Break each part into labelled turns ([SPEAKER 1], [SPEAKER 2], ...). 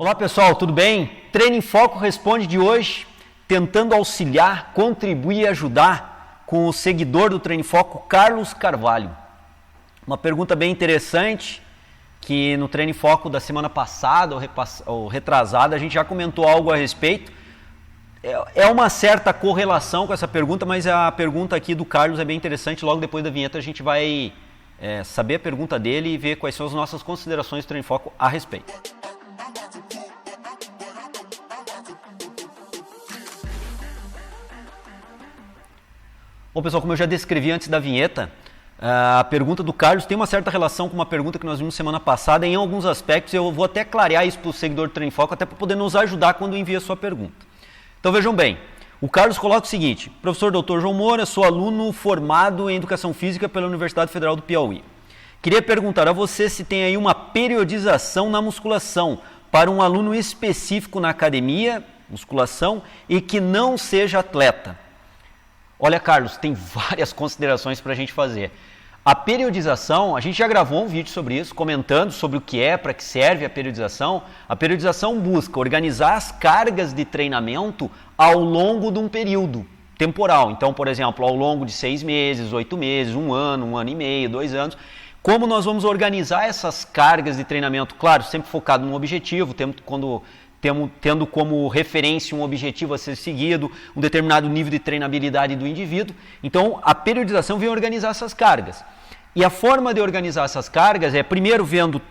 [SPEAKER 1] Olá pessoal, tudo bem? Treino em Foco responde de hoje, tentando auxiliar, contribuir e ajudar com o seguidor do Treino em Foco, Carlos Carvalho. Uma pergunta bem interessante, que no Treino em Foco da semana passada ou retrasada a gente já comentou algo a respeito. É uma certa correlação com essa pergunta, mas a pergunta aqui do Carlos é bem interessante. Logo depois da vinheta a gente vai saber a pergunta dele e ver quais são as nossas considerações do Treino em Foco a respeito. Bom pessoal, como eu já descrevi antes da vinheta, a pergunta do Carlos tem uma certa relação com uma pergunta que nós vimos semana passada em alguns aspectos. Eu vou até clarear isso para o seguidor do Treino em Foco, até para poder nos ajudar quando envia a sua pergunta. Então vejam bem, o Carlos coloca o seguinte: professor Dr. João Moura, sou aluno formado em Educação Física pela Universidade Federal do Piauí. Queria perguntar a você se tem aí uma periodização na musculação para um aluno específico na academia, musculação, e que não seja atleta. Olha, Carlos, tem várias considerações para a gente fazer. A periodização, a gente já gravou um vídeo sobre isso, comentando sobre o que é, para que serve a periodização. A periodização busca organizar as cargas de treinamento ao longo de um período temporal. Então, por exemplo, ao longo de 6 meses, 8 meses, 1 ano e meio, 2 anos. Como nós vamos organizar essas cargas de treinamento? Claro, sempre focado num objetivo, tendo como referência um objetivo a ser seguido, um determinado nível de treinabilidade do indivíduo. Então, a periodização vem organizar essas cargas. E a forma de organizar essas cargas é, primeiro, vendo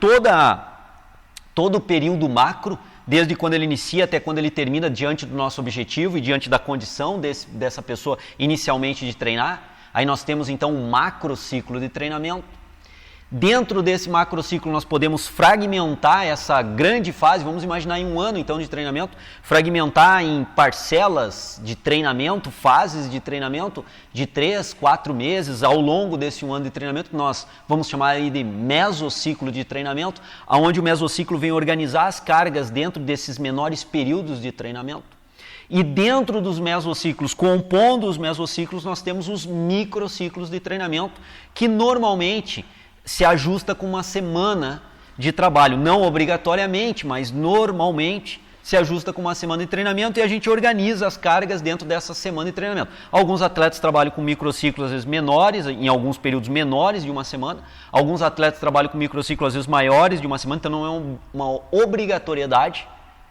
[SPEAKER 1] todo o período macro, desde quando ele inicia até quando ele termina, diante do nosso objetivo e diante da condição dessa pessoa inicialmente de treinar. Aí nós temos, então, um macro ciclo de treinamento. Dentro desse macrociclo nós podemos fragmentar essa grande fase, vamos imaginar em 1 ano então de treinamento, fragmentar em parcelas de treinamento, fases de treinamento de 3, 4 meses ao longo desse 1 ano de treinamento, que nós vamos chamar aí de mesociclo de treinamento, onde o mesociclo vem organizar as cargas dentro desses menores períodos de treinamento. E dentro dos mesociclos, compondo os mesociclos, nós temos os microciclos de treinamento, que normalmente se ajusta com uma semana de trabalho, não obrigatoriamente, mas normalmente se ajusta com uma semana de treinamento e a gente organiza as cargas dentro dessa semana de treinamento. Alguns atletas trabalham com microciclos às vezes menores, em alguns períodos menores de uma semana, alguns atletas trabalham com microciclos às vezes maiores de uma semana, então não é uma obrigatoriedade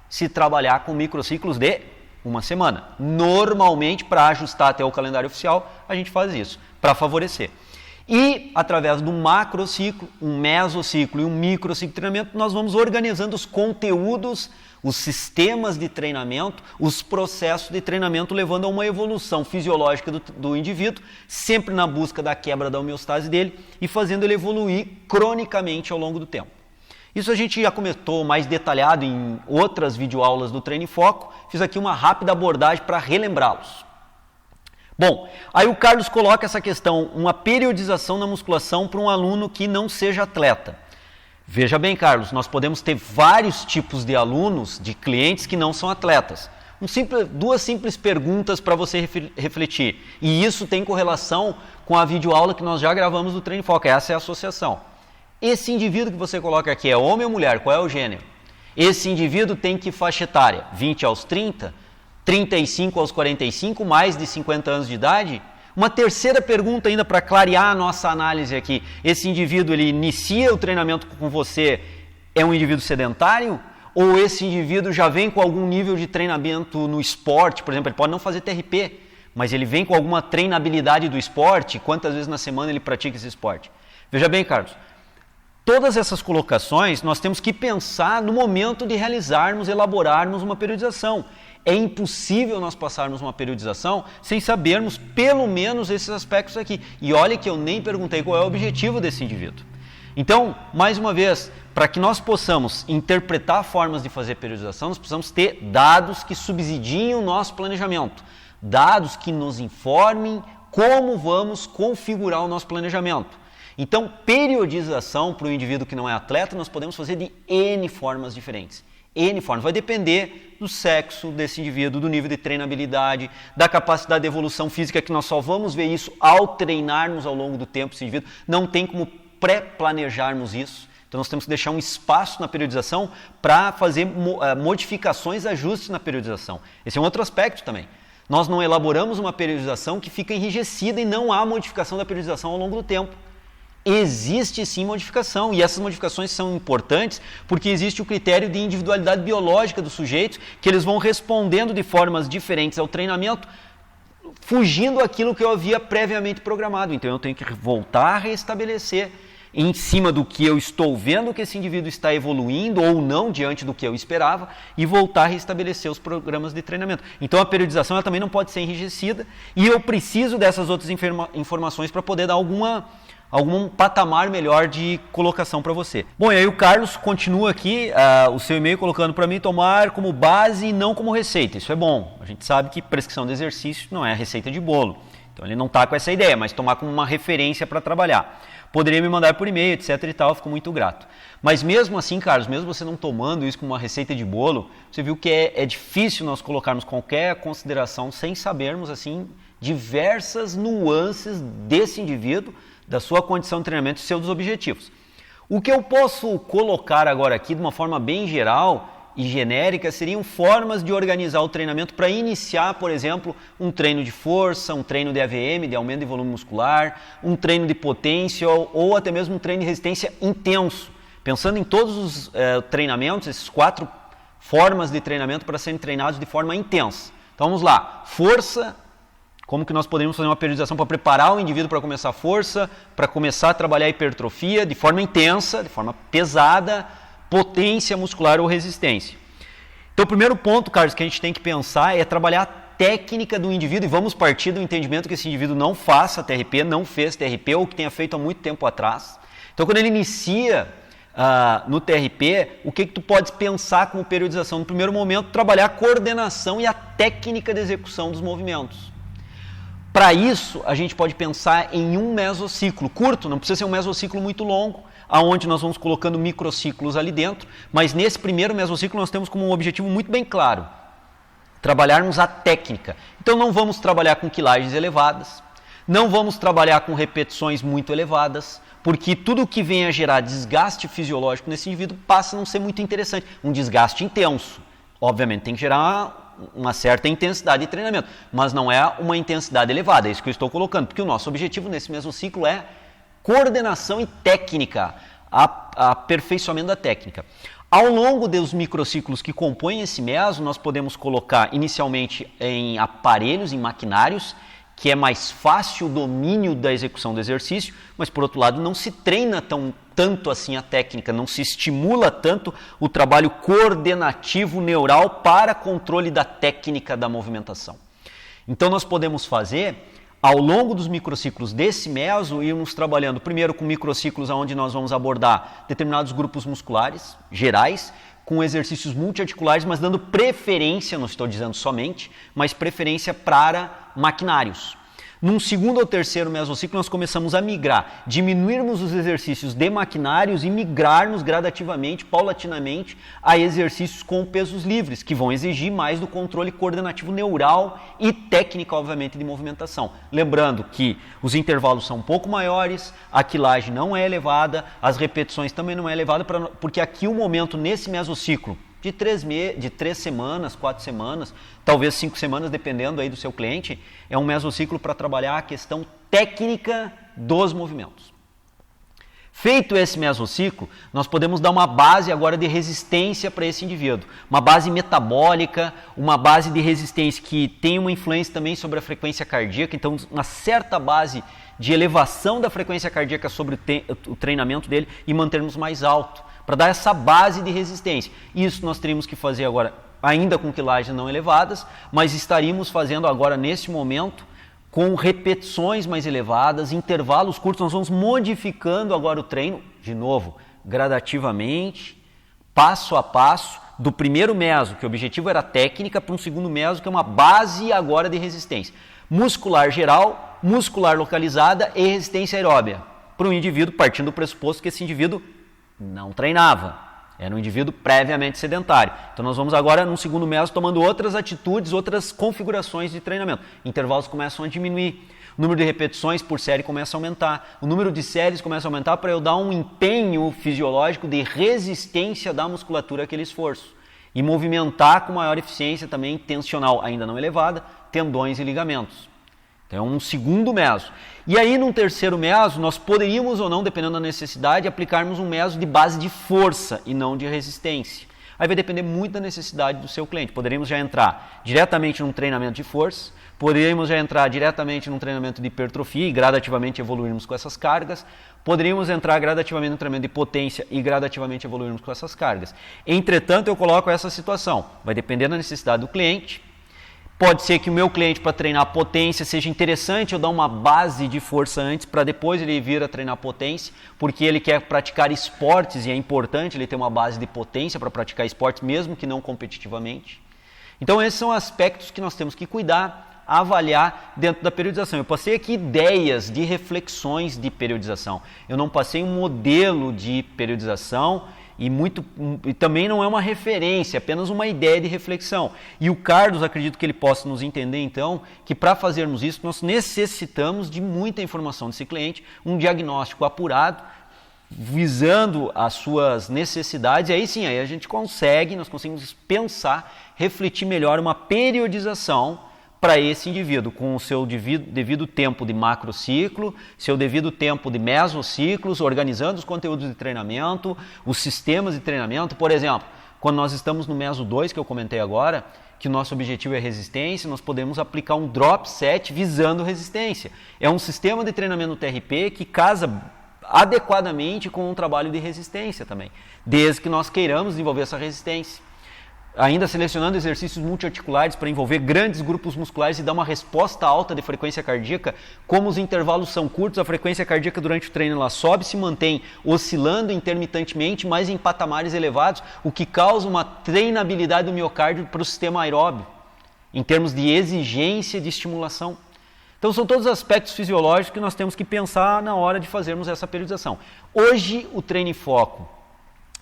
[SPEAKER 1] se trabalhar com microciclos de uma semana. Normalmente, para ajustar até o calendário oficial, a gente faz isso, para favorecer. E, através do macrociclo, um mesociclo e um microciclo de treinamento, nós vamos organizando os conteúdos, os sistemas de treinamento, os processos de treinamento, levando a uma evolução fisiológica do indivíduo, sempre na busca da quebra da homeostase dele e fazendo ele evoluir cronicamente ao longo do tempo. Isso a gente já comentou mais detalhado em outras videoaulas do Treino em Foco, fiz aqui uma rápida abordagem para relembrá-los. Bom, aí o Carlos coloca essa questão, uma periodização na musculação para um aluno que não seja atleta. Veja bem, Carlos, nós podemos ter vários tipos de alunos, de clientes que não são atletas. Duas simples perguntas para você refletir. E isso tem correlação com a videoaula que nós já gravamos do Treino em Foco, essa é a associação. Esse indivíduo que você coloca aqui é homem ou mulher? Qual é o gênero? Esse indivíduo tem que faixa etária? 20 aos 30? 35 aos 45, mais de 50 anos de idade? Uma terceira pergunta ainda para clarear a nossa análise aqui. Esse indivíduo, ele inicia o treinamento com você, é um indivíduo sedentário? Ou esse indivíduo já vem com algum nível de treinamento no esporte? Por exemplo, ele pode não fazer TRP, mas ele vem com alguma treinabilidade do esporte? Quantas vezes na semana ele pratica esse esporte? Veja bem, Carlos, todas essas colocações nós temos que pensar no momento de elaborarmos uma periodização. É impossível nós passarmos uma periodização sem sabermos pelo menos esses aspectos aqui. E olha que eu nem perguntei qual é o objetivo desse indivíduo. Então, mais uma vez, para que nós possamos interpretar formas de fazer periodização, nós precisamos ter dados que subsidiem o nosso planejamento. Dados que nos informem como vamos configurar o nosso planejamento. Então, periodização para o indivíduo que não é atleta, nós podemos fazer de N formas diferentes. N formas. Vai depender do sexo desse indivíduo, do nível de treinabilidade, da capacidade de evolução física, que nós só vamos ver isso ao treinarmos ao longo do tempo esse indivíduo. Não tem como pré-planejarmos isso. Então nós temos que deixar um espaço na periodização para fazer modificações, ajustes na periodização. Esse é um outro aspecto também. Nós não elaboramos uma periodização que fica enrijecida e não há modificação da periodização ao longo do tempo. Existe sim modificação, e essas modificações são importantes porque existe o critério de individualidade biológica dos sujeitos, que eles vão respondendo de formas diferentes ao treinamento, fugindo aquilo que eu havia previamente programado. Então eu tenho que voltar a restabelecer em cima do que eu estou vendo que esse indivíduo está evoluindo ou não diante do que eu esperava e voltar a restabelecer os programas de treinamento. Então a periodização ela também não pode ser enrijecida e eu preciso dessas outras informações para poder dar algum patamar melhor de colocação para você. Bom, e aí o Carlos continua aqui o seu e-mail colocando para mim tomar como base e não como receita. Isso é bom. A gente sabe que prescrição de exercício não é a receita de bolo. Então ele não está com essa ideia, mas tomar como uma referência para trabalhar. Poderia me mandar por e-mail, etc e tal, eu fico muito grato. Mas mesmo assim, Carlos, mesmo você não tomando isso como uma receita de bolo, você viu que é difícil nós colocarmos qualquer consideração sem sabermos assim diversas nuances desse indivíduo, da sua condição de treinamento e seus objetivos. O que eu posso colocar agora aqui de uma forma bem geral e genérica seriam formas de organizar o treinamento para iniciar, por exemplo, um treino de força, um treino de AVM, de aumento de volume muscular, um treino de potência ou até mesmo um treino de resistência intenso. Pensando em todos os treinamentos, esses 4 formas de treinamento para serem treinados de forma intensa. Então vamos lá, força. Como que nós poderíamos fazer uma periodização para preparar o indivíduo para começar a força, para começar a trabalhar a hipertrofia de forma intensa, de forma pesada, potência muscular ou resistência. Então o primeiro ponto, Carlos, que a gente tem que pensar é trabalhar a técnica do indivíduo e vamos partir do entendimento que esse indivíduo não faça TRP, não fez TRP ou que tenha feito há muito tempo atrás. Então quando ele inicia no TRP, o que tu pode pensar como periodização? No primeiro momento, trabalhar a coordenação e a técnica de execução dos movimentos. Para isso, a gente pode pensar em um mesociclo curto, não precisa ser um mesociclo muito longo, aonde nós vamos colocando microciclos ali dentro, mas nesse primeiro mesociclo nós temos como um objetivo muito bem claro, trabalharmos a técnica. Então não vamos trabalhar com quilagens elevadas, não vamos trabalhar com repetições muito elevadas, porque tudo que vem a gerar desgaste fisiológico nesse indivíduo passa a não ser muito interessante, um desgaste intenso. Obviamente tem que gerar uma certa intensidade de treinamento, mas não é uma intensidade elevada, é isso que eu estou colocando, porque o nosso objetivo nesse mesmo ciclo é coordenação e técnica, aperfeiçoamento da técnica. Ao longo dos microciclos que compõem esse meso, nós podemos colocar inicialmente em aparelhos, em maquinários, que é mais fácil o domínio da execução do exercício, mas por outro lado não se treina tanto assim a técnica, não se estimula tanto o trabalho coordenativo neural para controle da técnica da movimentação. Então nós podemos fazer, ao longo dos microciclos desse meso, irmos trabalhando primeiro com microciclos onde nós vamos abordar determinados grupos musculares gerais, com exercícios multiarticulares, mas dando preferência, não estou dizendo somente, mas preferência para maquinários. Num segundo ou terceiro mesociclo, nós começamos a migrar, diminuirmos os exercícios de maquinários e migrarmos gradativamente, paulatinamente, a exercícios com pesos livres, que vão exigir mais do controle coordenativo neural e técnica, obviamente, de movimentação. Lembrando que os intervalos são um pouco maiores, a quilagem não é elevada, as repetições também não é elevada, porque aqui o momento, nesse mesociclo, de 3 semanas, 4 semanas, talvez 5 semanas, dependendo aí do seu cliente, é um mesociclo para trabalhar a questão técnica dos movimentos. Feito esse mesociclo, nós podemos dar uma base agora de resistência para esse indivíduo, uma base metabólica, uma base de resistência que tem uma influência também sobre a frequência cardíaca, então uma certa base de elevação da frequência cardíaca sobre o treinamento dele e mantermos mais alto, para dar essa base de resistência. Isso nós teríamos que fazer agora, ainda com quilagens não elevadas, mas estaríamos fazendo agora, nesse momento, com repetições mais elevadas, intervalos curtos. Nós vamos modificando agora o treino, de novo, gradativamente, passo a passo, do primeiro meso, que o objetivo era técnica, para um segundo meso, que é uma base agora de resistência. Muscular geral, muscular localizada e resistência aeróbia. Para um indivíduo, partindo do pressuposto que esse indivíduo não treinava, era um indivíduo previamente sedentário. Então nós vamos agora, num segundo meso, tomando outras atitudes, outras configurações de treinamento. Intervalos começam a diminuir. O número de repetições por série começa a aumentar. O número de séries começa a aumentar para eu dar um empenho fisiológico de resistência da musculatura àquele esforço. E movimentar com maior eficiência também tensional, ainda não elevada, tendões e ligamentos. Então é um segundo meso. E aí, num terceiro meso, nós poderíamos ou não, dependendo da necessidade, aplicarmos um meso de base de força e não de resistência. Aí vai depender muito da necessidade do seu cliente. Poderíamos já entrar diretamente num treinamento de força, poderíamos já entrar diretamente num treinamento de hipertrofia e gradativamente evoluirmos com essas cargas, poderíamos entrar gradativamente no treinamento de potência e gradativamente evoluirmos com essas cargas. Entretanto, eu coloco essa situação, vai depender da necessidade do cliente. Pode ser que o meu cliente, para treinar potência, seja interessante eu dar uma base de força antes, para depois ele vir a treinar potência, porque ele quer praticar esportes e é importante ele ter uma base de potência para praticar esportes, mesmo que não competitivamente. Então esses são aspectos que nós temos que cuidar, avaliar dentro da periodização. Eu passei aqui ideias de reflexões de periodização. Eu não passei um modelo de periodização, e também não é uma referência, é apenas uma ideia de reflexão. E o Carlos, acredito que ele possa nos entender então, que para fazermos isso nós necessitamos de muita informação desse cliente, um diagnóstico apurado, visando as suas necessidades, e aí sim, aí a gente nós conseguimos pensar, refletir melhor uma periodização para esse indivíduo, com o seu devido tempo de macrociclo, seu devido tempo de mesociclos, organizando os conteúdos de treinamento, os sistemas de treinamento. Por exemplo, quando nós estamos no meso 2, que eu comentei agora, que o nosso objetivo é resistência, nós podemos aplicar um drop set visando resistência. É um sistema de treinamento TRP que casa adequadamente com um trabalho de resistência também, desde que nós queiramos desenvolver essa resistência. Ainda selecionando exercícios multiarticulares para envolver grandes grupos musculares e dar uma resposta alta de frequência cardíaca. Como os intervalos são curtos, a frequência cardíaca durante o treino ela sobe e se mantém oscilando intermitentemente, mas em patamares elevados, o que causa uma treinabilidade do miocárdio para o sistema aeróbio, em termos de exigência de estimulação. Então são todos os aspectos fisiológicos que nós temos que pensar na hora de fazermos essa periodização. Hoje o Treino em Foco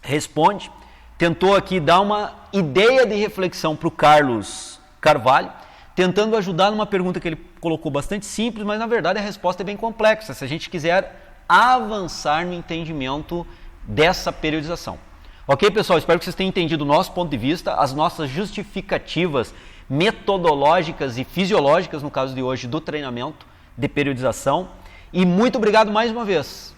[SPEAKER 1] responde, tentou aqui dar uma ideia de reflexão para o Carlos Carvalho, tentando ajudar numa pergunta que ele colocou bastante simples, mas na verdade a resposta é bem complexa, se a gente quiser avançar no entendimento dessa periodização. Ok, pessoal? Espero que vocês tenham entendido o nosso ponto de vista, as nossas justificativas metodológicas e fisiológicas, no caso de hoje, do treinamento de periodização. E muito obrigado mais uma vez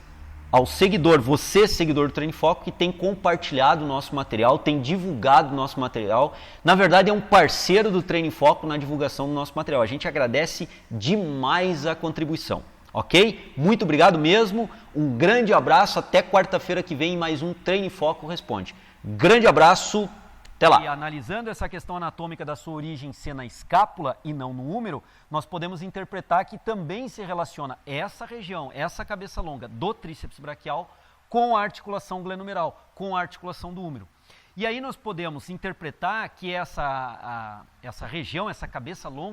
[SPEAKER 1] ao seguidor, você seguidor do Treino em Foco, que tem compartilhado o nosso material, tem divulgado o nosso material. Na verdade é um parceiro do Treino em Foco na divulgação do nosso material. A gente agradece demais a contribuição, ok? Muito obrigado mesmo, um grande abraço, até quarta-feira que vem mais um Treino em Foco Responde. Grande abraço, até lá! E analisando essa questão anatômica da sua origem ser na escápula e não no úmero, nós podemos interpretar que também se relaciona essa região, essa cabeça longa do tríceps braquial com a articulação glenomeral, com a articulação do úmero. E aí nós podemos interpretar que essa região, essa cabeça longa